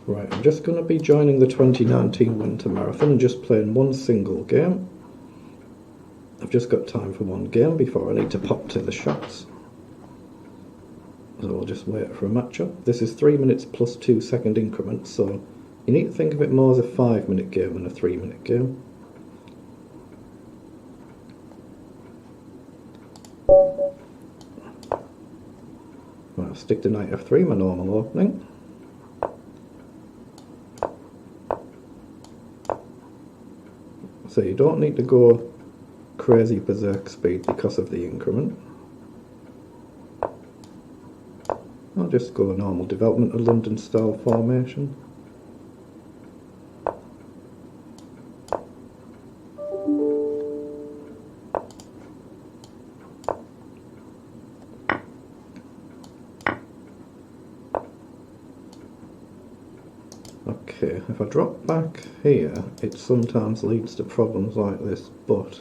Right, I'm just going to be joining the 2019 Winter Marathon and just playing one single game. I've just got time for one game before I need to pop to the shops. So I'll just wait for a matchup. This is 3 minutes plus 2 second increments, so you need to think of it more as a 5-minute game than a 3-minute game. I'll stick to knight f3, my normal opening. So you don't need to go crazy berserk speed because of the increment. I'll just go normal development of London style formation. Okay, if I drop back here, it sometimes leads to problems like this, but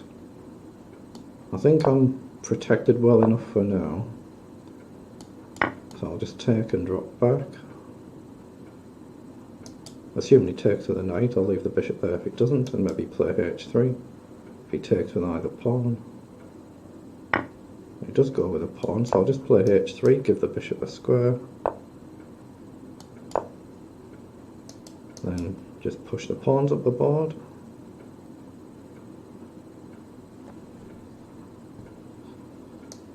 I think I'm protected well enough for now. So I'll just take and drop back. Assuming he takes with a knight, I'll leave the bishop there if he doesn't, and maybe play h3. If he takes with either pawn. He does go with a pawn, so I'll just play h3, give the bishop a square. Then just push the pawns up the board.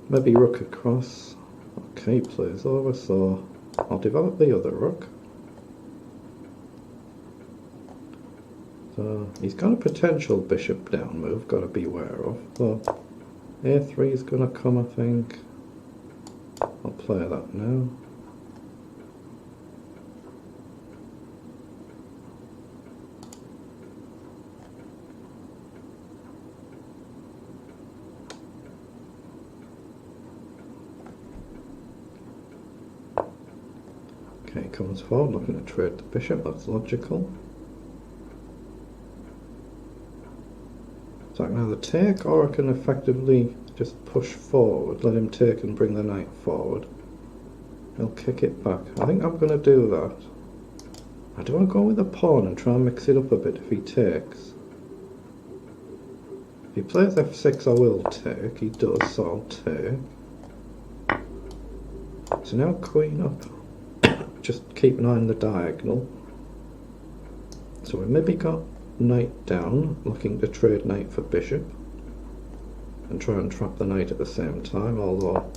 Maybe rook across. Okay, plays over, so I'll develop the other rook. So he's got a potential bishop down move, got to be aware of. So a3 is going to come, I think. I'll play that now. Okay, comes forward, looking to trade the bishop, that's logical. So I can either take, or I can effectively just push forward, let him take and bring the knight forward. He'll kick it back. I think I'm going to do that. I do want to go with a pawn and try and mix it up a bit if he takes. If he plays f6 I will take, he does, so I'll take. So now queen up. Just keep an eye on the diagonal. So we maybe got knight down, looking to trade knight for bishop and try and trap the knight at the same time, although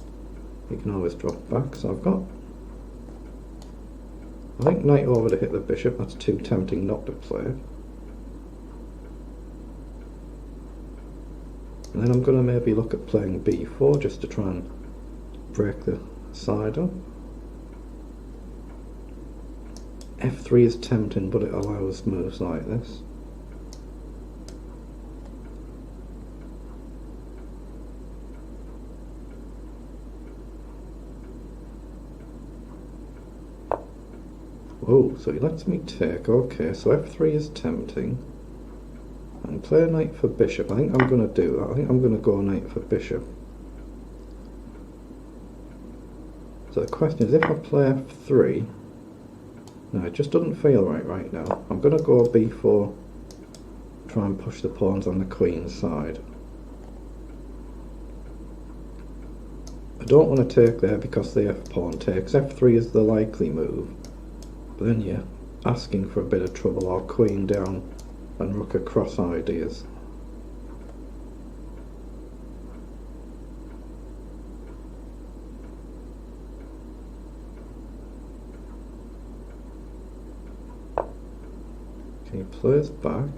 he can always drop back. So I've got, I think knight over to hit the bishop, that's too tempting not to play. And then I'm going to maybe look at playing b4 just to try and break the side up. f3 is tempting, but it allows moves like this. Oh, so he lets me take. Okay, so f3 is tempting. And play a knight for bishop. I think I'm going to do that. I think I'm going to go knight for bishop. So the question is, if I play f3, no, it just doesn't feel right now. I'm going to go b4, try and push the pawns on the queen's side. I don't want to take there because the f-pawn takes. f3 is the likely move, but then you're asking for a bit of trouble, or queen down and rook across ideas. He plays back.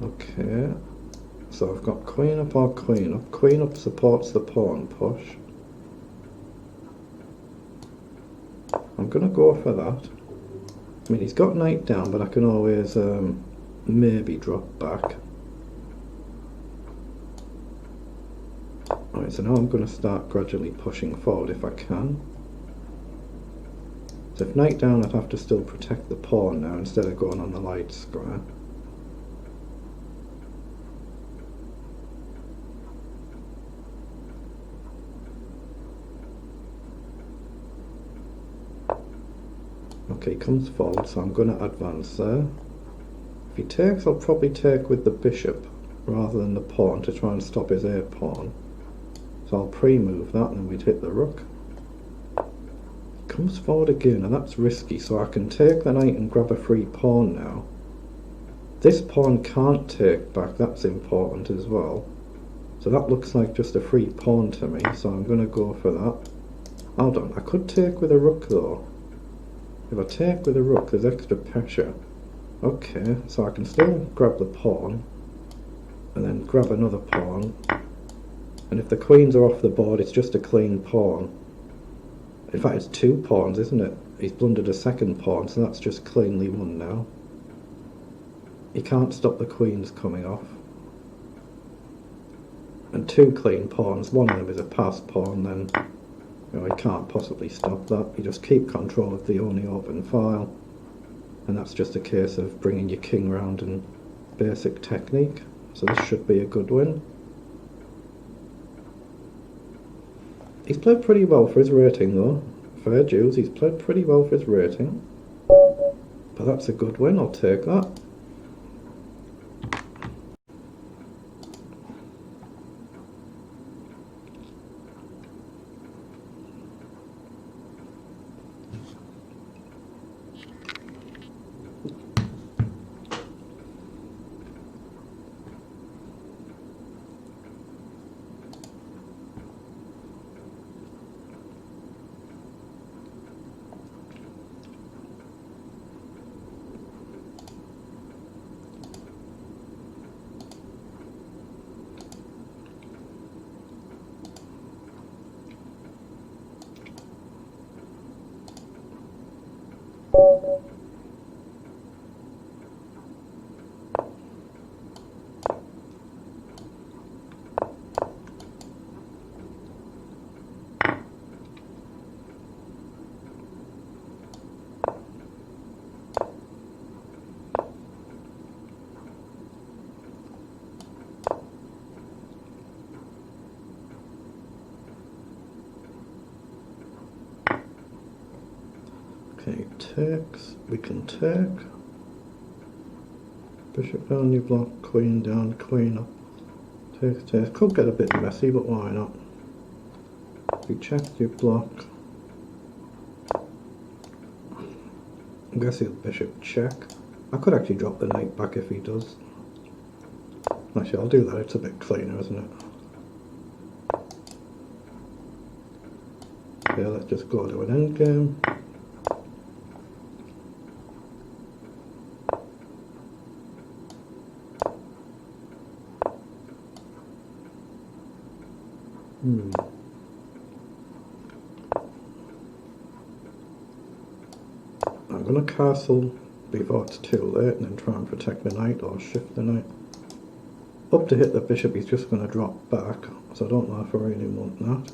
Okay, so I've got queen up or queen up. Queen up supports the pawn push. I'm going to go for that. I mean, he's got knight down, but I can always maybe drop back. Alright, so now I'm going to start gradually pushing forward if I can. So if knight down, I'd have to still protect the pawn now instead of going on the light square. Okay, he comes forward, so I'm going to advance there. If he takes, I'll probably take with the bishop rather than the pawn to try and stop his a pawn. So I'll pre-move that and then we'd hit the rook. He comes forward again, and that's risky, so I can take the knight and grab a free pawn now. This pawn can't take back, that's important as well. So that looks like just a free pawn to me, so I'm going to go for that. Hold on, I could take with a rook though. If I take with a rook, there's extra pressure. Okay, so I can still grab the pawn, and then grab another pawn. And if the queens are off the board, it's just a clean pawn. In fact, it's two pawns, isn't it? He's blundered a second pawn, so that's just cleanly won now. He can't stop the queens coming off. And two clean pawns, one of them is a passed pawn, then he can't possibly stop that. You just keep control of the only open file, and that's just a case of bringing your king round and basic technique. So this should be a good win. He's played pretty well for his rating though. Fair dues, he's played pretty well for his rating. But that's a good win, I'll take that. Okay, takes, we can take. Bishop down, you block, queen down, queen up. Takes, takes. Could get a bit messy, but why not? If you check, you block. I guess he'll bishop check. I could actually drop the knight back if he does. Actually, I'll do that, it's a bit cleaner, isn't it? Yeah, let's just go to an endgame. I'm going to castle before it's too late and then try and protect the knight or shift the knight. Up to hit the bishop, he's just going to drop back, so I don't know if I really want that.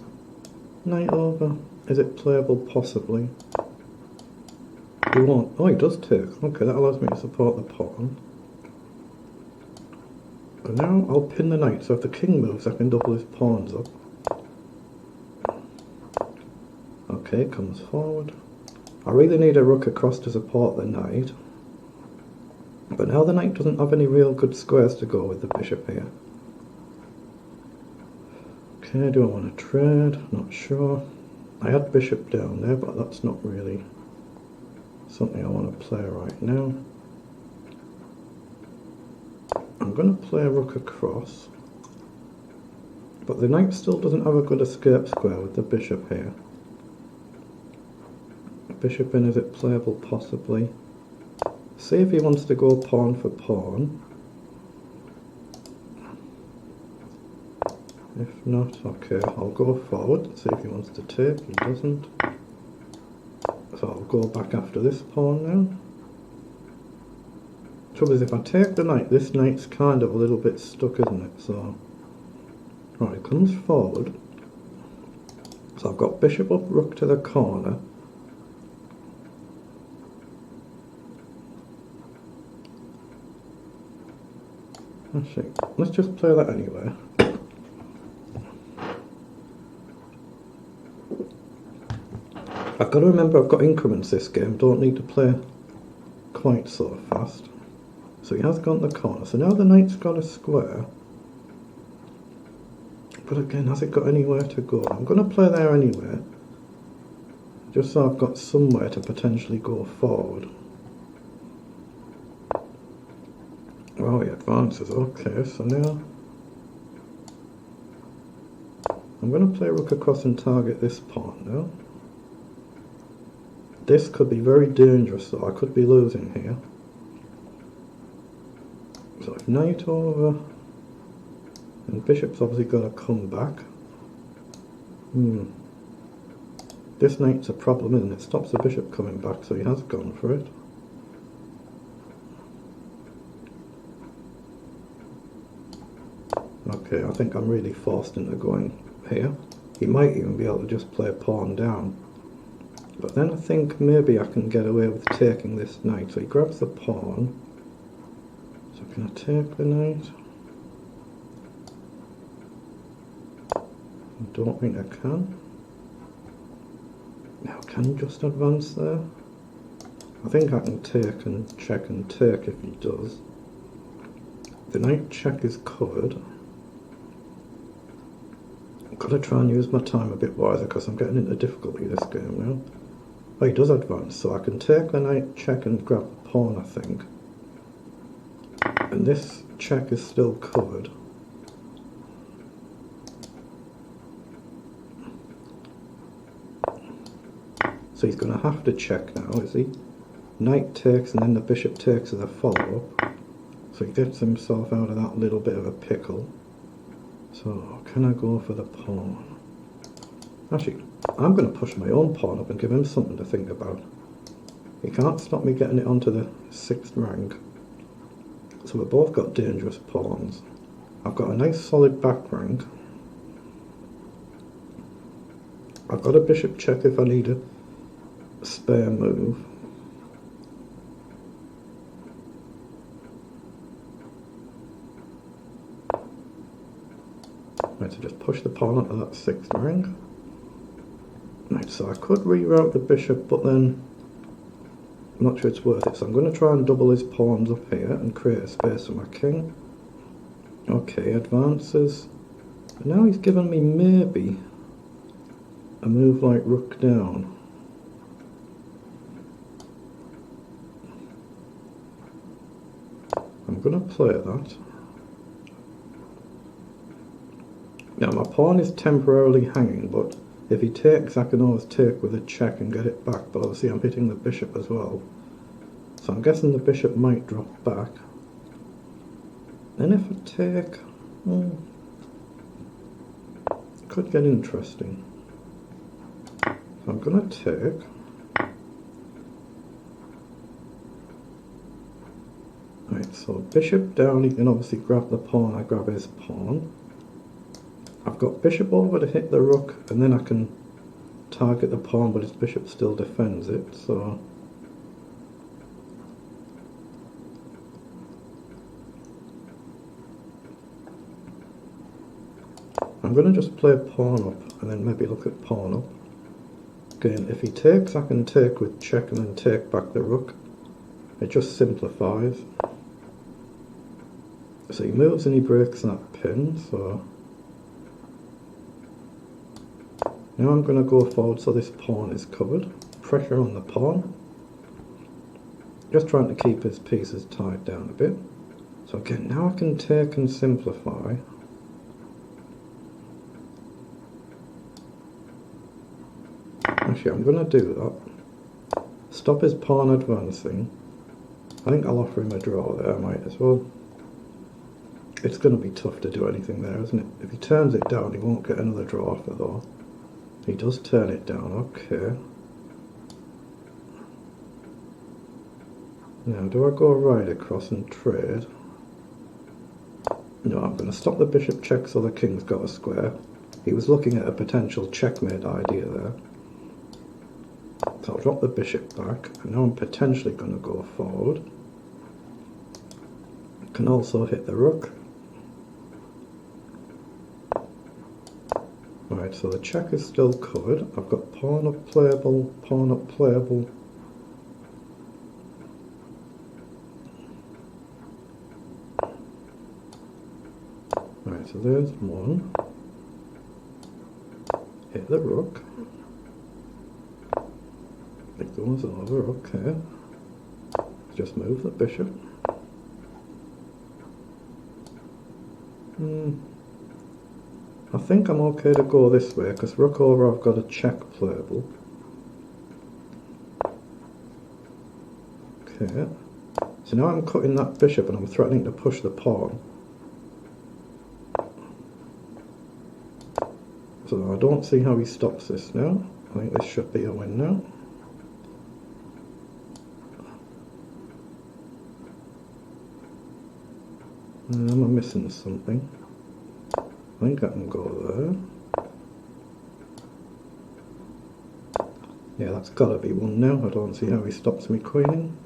Knight over. Is it playable? Possibly. He won't. Oh, he does take. Okay, that allows me to support the pawn. And now I'll pin the knight, so if the king moves, I can double his pawns up. Okay, comes forward. I really need a rook across to support the knight. But now the knight doesn't have any real good squares to go with the bishop here. Okay, do I want to trade? Not sure. I had bishop down there, but that's not really something I want to play right now. I'm going to play a rook across. But the knight still doesn't have a good escape square with the bishop here. Bishop in, is it playable? Possibly. See if he wants to go pawn for pawn. If not, okay, I'll go forward, see if he wants to take. He doesn't. So I'll go back after this pawn now. Trouble is, if I take the knight, this knight's kind of a little bit stuck, isn't it? So, right, it comes forward. So I've got bishop up, rook to the corner. Actually, let's just play that anyway. I've got to remember I've got increments this game, don't need to play quite so fast. So he has gone to the corner, so now the knight's got a square. But again, has it got anywhere to go? I'm going to play there anyway, just so I've got somewhere to potentially go forward. Oh, he advances, okay, so now I'm going to play rook across and target this pawn now. This could be very dangerous though, I could be losing here. So if knight over, and bishop's obviously got to come back. This knight's a problem, isn't it? It stops the bishop coming back, so he has gone for it. Okay, I think I'm really forced into going here. He might even be able to just play a pawn down. But then I think maybe I can get away with taking this knight. So he grabs the pawn. So can I take the knight? I don't think I can. Now can he just advance there? I think I can take and check and take if he does. The knight check is covered. I've got to try and use my time a bit wiser because I'm getting into difficulty this game now. Oh, he does advance, so I can take the knight check and grab the pawn, I think. And this check is still covered. So he's going to have to check now, is he? Knight takes and then the bishop takes as a follow-up. So he gets himself out of that little bit of a pickle. So can I go for the pawn? Actually, I'm going to push my own pawn up and give him something to think about. He can't stop me getting it onto the 6th rank. So we've both got dangerous pawns. I've got a nice solid back rank. I've got a bishop check if I need a spare move. Right, so just push the pawn onto that 6th rank. Right, so I could reroute the bishop, but then I'm not sure it's worth it, so I'm going to try and double his pawns up here and create a space for my king. Okay, advances. And now he's given me maybe a move like rook down. I'm going to play that. Now my pawn is temporarily hanging, but if he takes, I can always take with a check and get it back, but obviously I'm hitting the bishop as well. So I'm guessing the bishop might drop back. Then if I take, it could get interesting. So I'm going to take. Right, so bishop down, he can obviously grab the pawn, I grab his pawn. I've got bishop over to hit the rook, and then I can target the pawn, but his bishop still defends it, so I'm going to just play pawn up, and then maybe look at pawn up. Again, if he takes, I can take with check and then take back the rook. It just simplifies. So he moves and he breaks that pin, so now I'm going to go forward so this pawn is covered. Pressure on the pawn. Just trying to keep his pieces tied down a bit. So again, now I can take and simplify. Actually, I'm going to do that. Stop his pawn advancing. I think I'll offer him a draw there, I might as well. It's going to be tough to do anything there, isn't it? If he turns it down, he won't get another draw offer though. He does turn it down, okay. Now, do I go right across and trade? No, I'm going to stop the bishop check so the king's got a square. He was looking at a potential checkmate idea there. So I'll drop the bishop back, and now I'm potentially going to go forward. Can also hit the rook. Right, so the check is still covered. I've got pawn up playable, pawn up playable. Right, so there's one. Hit the rook. It goes over, okay. Just move the bishop. I think I'm okay to go this way, because rook over I've got a check playable. Okay. So now I'm cutting that bishop and I'm threatening to push the pawn. So I don't see how he stops this now. I think this should be a win now. Am I missing something? I think I can go there. Yeah, that's gotta be one now. I don't see how he stops me queening.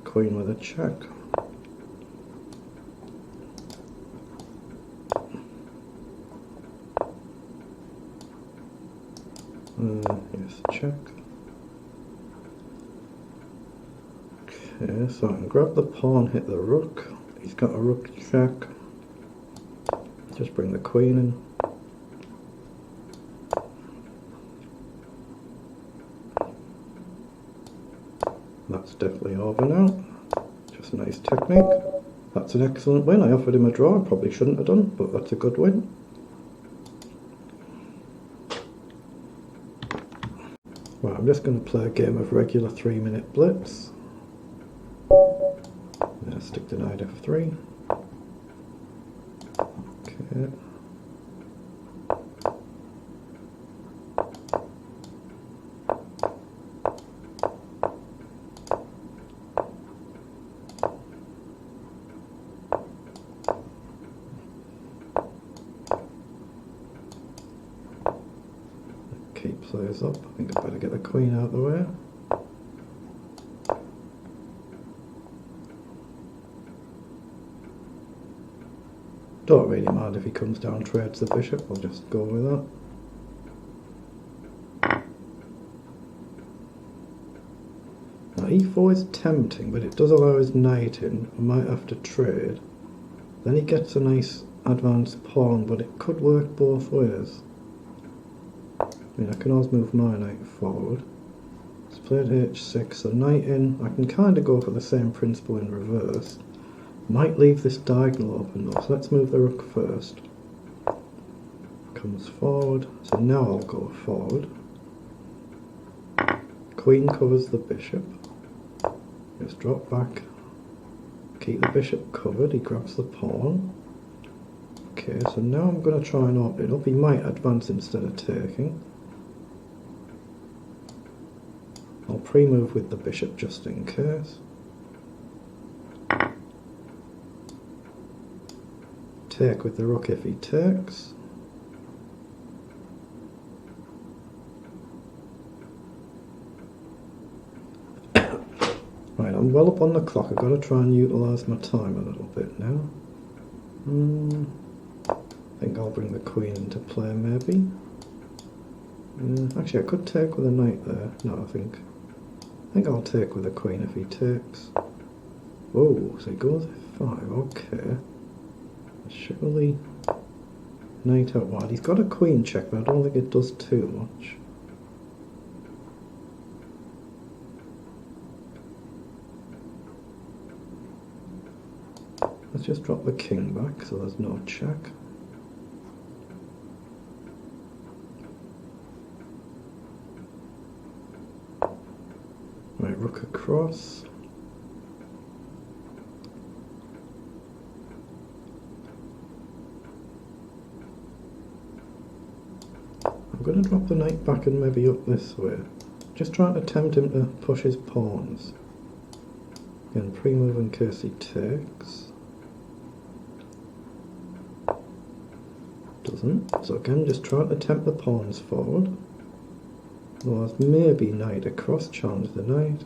Queen with a check. Yes, check. Okay, so I can grab the pawn, hit the rook. He's got a rook check. Just bring the queen in. That's definitely over now. Just a nice technique. That's an excellent win. I offered him a draw. I probably shouldn't have done, but that's a good win. Right, I'm just going to play a game of regular 3-minute blitz. Stick to knight f3. Okay. Keep plays up. I think I better get the queen out of the way. Don't really mind if he comes down, trades the bishop, I'll just go with that. Now e4 is tempting, but it does allow his knight in. I might have to trade. Then he gets a nice advanced pawn, but it could work both ways. I mean, I can always move my knight forward. He's played h6, so knight in. I can kind of go for the same principle in reverse. Might leave this diagonal open though, so let's move the rook first. Comes forward, so now I'll go forward. Queen covers the bishop. Just drop back. Keep the bishop covered, he grabs the pawn. Okay, so now I'm going to try and open it up. He might advance instead of taking. I'll pre-move with the bishop just in case. Take with the rook if he takes. Right, I'm well up on the clock. I've got to try and utilise my time a little bit now. I think I'll bring the queen into play maybe. Actually I could take with a knight there. No, I think I'll take with the queen if he takes. Oh, so he goes f5, okay. Surely knight out wide. He's got a queen check, but I don't think it does too much. Let's just drop the king back so there's no check. Right, rook across. I'm going to drop the knight back and maybe up this way. Just trying to tempt him to push his pawns. Again, pre-move in case he takes. Doesn't. So again, just trying to tempt the pawns forward. Otherwise, maybe knight across, challenge the knight.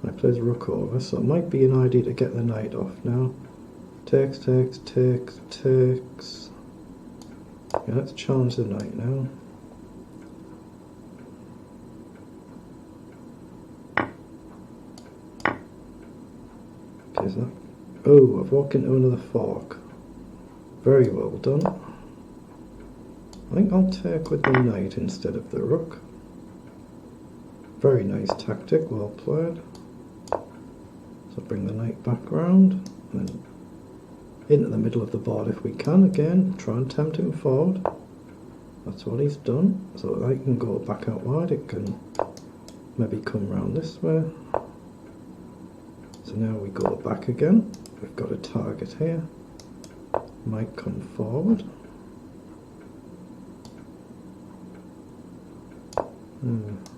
I plays rook over, so it might be an idea to get the knight off now. Takes, takes, takes, takes. Yeah, let's challenge the knight now. Okay, is that... Oh, I've walked into another fork. Very well done. I think I'll take with the knight instead of the rook. Very nice tactic, well played. So bring the knight back round, and then into the middle of the board if we can again. Try and tempt him forward. That's what he's done. So the knight can go back out wide, it can maybe come round this way. So now we go back again. We've got a target here. Might come forward.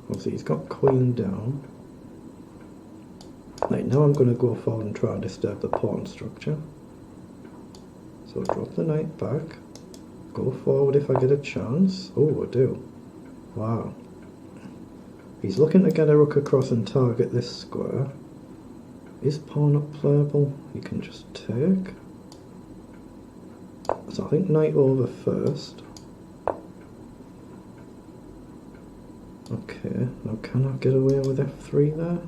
Obviously he's got queen down. Right, now I'm going to go forward and try and disturb the pawn structure. So drop the knight back. Go forward if I get a chance. Oh, I do. Wow. He's looking to get a rook across and target this square. Is pawn up playable? He can just take. So I think knight over first. Okay, now can I get away with f3 there?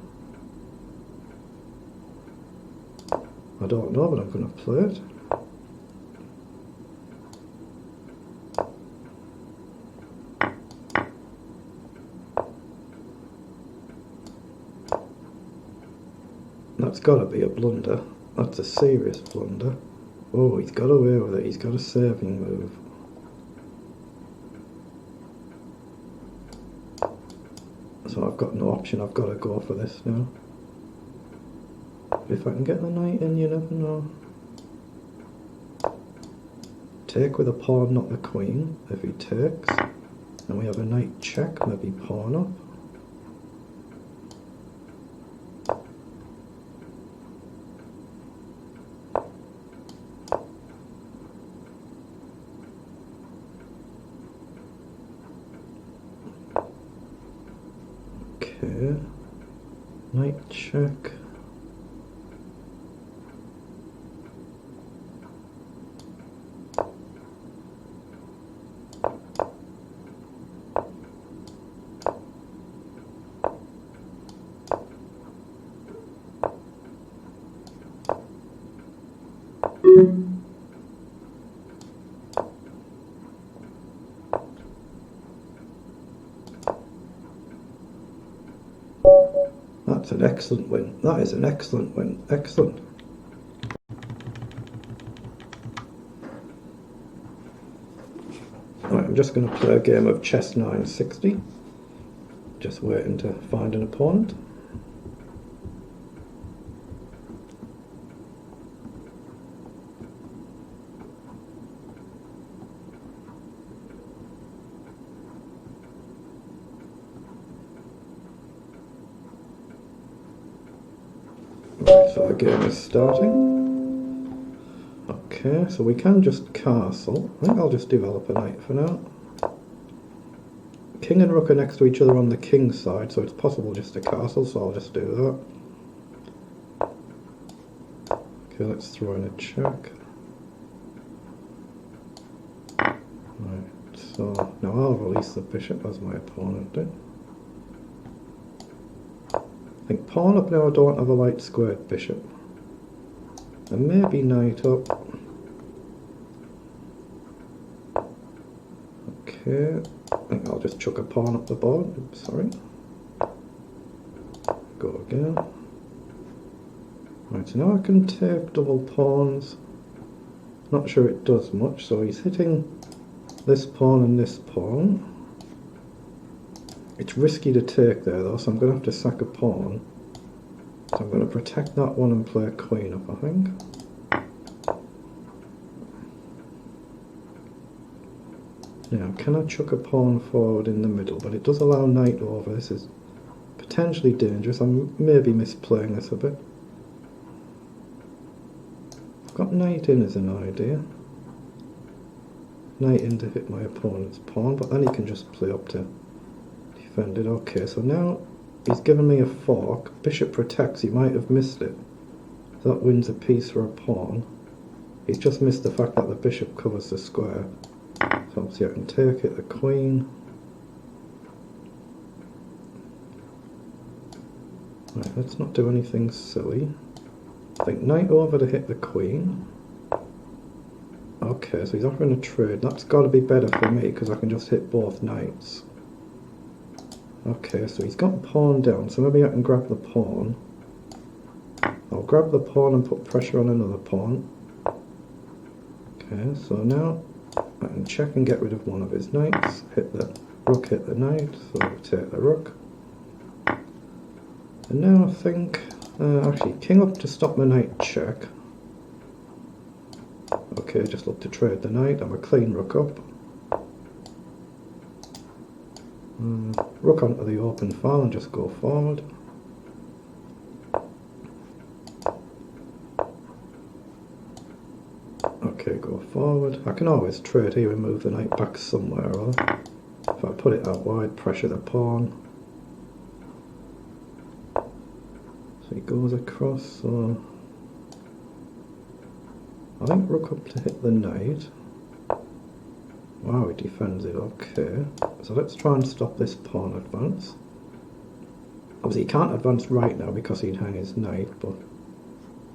I don't know, but I'm going to play it. That's got to be a blunder. That's a serious blunder. Oh, he's got away with it. He's got a saving move. So I've got no option. I've got to go for this now. If I can get the knight in, you never know. Take with a pawn, not the queen. If he takes, and we have a knight check, maybe pawn up. Okay, knight check. That's an excellent win. That is an excellent win. Excellent. Right, I'm just going to play a game of chess960. Just waiting to find an opponent. Right, so the game is starting. Okay, so we can just castle. I think I'll just develop a knight for now. King and rook are next to each other on the king side, so it's possible just to castle, so I'll just do that. Okay, let's throw in a check. Right, so now I'll release the bishop as my opponent did. I think pawn up now, I don't have a light squared bishop. And maybe knight up. Okay, I think I'll just chuck a pawn up the board. Oops, sorry. Go again. Right, so now I can take double pawns. Not sure it does much, so he's hitting this pawn and this pawn. It's risky to take there though, so I'm going to have to sack a pawn. So I'm going to protect that one and play a queen up, I think. Now, can I chuck a pawn forward in the middle? But it does allow knight over. This is potentially dangerous. I'm maybe misplaying this a bit. I've got knight in as an idea. Knight in to hit my opponent's pawn, but then he can just play up to defend it. Okay, so now he's given me a fork. Bishop protects. He might have missed it. That wins a piece for a pawn. He's just missed the fact that the bishop covers the square. So obviously I can take it, the queen. Right, let's not do anything silly. I think knight over to hit the queen. Okay, so he's offering a trade. That's got to be better for me because I can just hit both knights. Okay, so he's got pawn down, so maybe I can grab the pawn. I'll grab the pawn and put pressure on another pawn. Okay, so now I can check and get rid of one of his knights. Hit the rook, hit the knight, so I'll take the rook. And now I think, actually, king up to stop the knight check. Okay, just look to trade the knight. I'm a clean rook up. Rook onto the open file and just go forward. Okay, go forward. I can always trade here and move the knight back somewhere, or if I put it out wide, pressure the pawn. So he goes across, so I think rook up to hit the knight. Wow, he defends it, okay. So let's try and stop this pawn advance. Obviously he can't advance right now because he'd hang his knight, but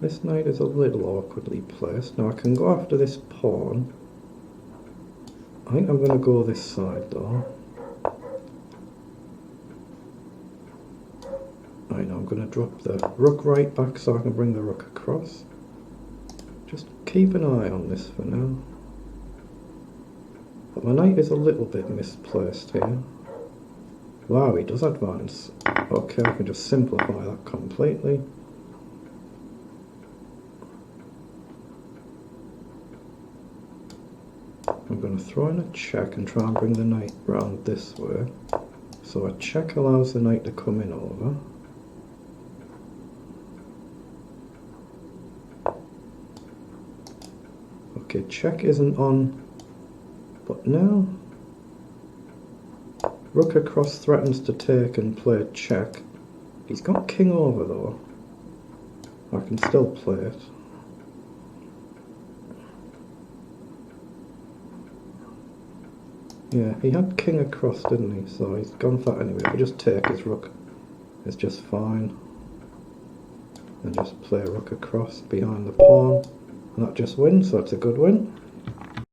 this knight is a little awkwardly placed. Now I can go after this pawn. I think I'm going to go this side though. Right, now I'm going to drop the rook right back so I can bring the rook across. Just keep an eye on this for now. But my knight is a little bit misplaced here. Wow, he does advance. Okay, I can just simplify that completely. I'm going to throw in a check and try and bring the knight round this way. So a check allows the knight to come in over. Okay, check isn't on, but now rook across threatens to take and play check. He's got king over though. I can still play it. Yeah, he had king across, didn't he? So he's gone for that anyway. If I just take his rook, it's just fine. And just play rook across behind the pawn. And that just wins, so it's a good win.